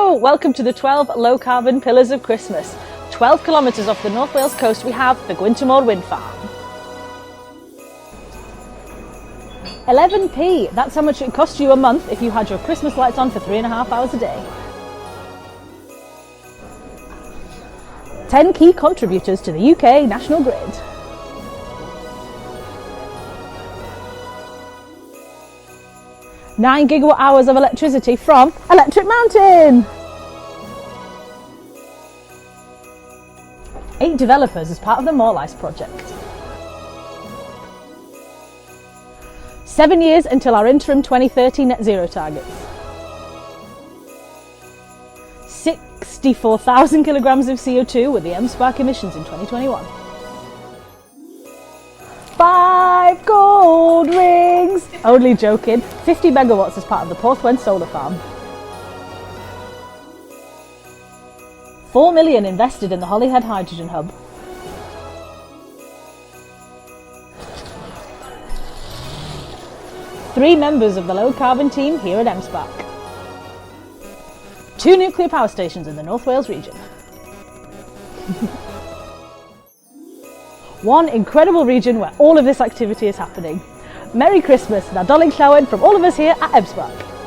Hello, welcome to the 12 low carbon pillars of Christmas. 12 kilometres off the North Wales coast we have the Gwyntamore wind farm. 11p, that's how much it cost you a month if you had your Christmas lights on for 3.5 hours a day. 10 key contributors to the UK national grid. Nine gigawatt hours of electricity from Electric Mountain. 8 developers as part of the Morelice project. 7 years until our interim 2030 net zero targets. 64,000 kilograms of CO2 with the M-SParc emissions in 2021. 5 gold rings! Only joking. 50 megawatts as part of the Porthwen solar farm. 4 million invested in the Holyhead hydrogen hub. Three members of the low carbon team here at M-SParc. 2 nuclear power stations in the North Wales region. One incredible region where all of this activity is happening. Merry Christmas, NADOLIG LLAWEN from all of us here at M-SParc.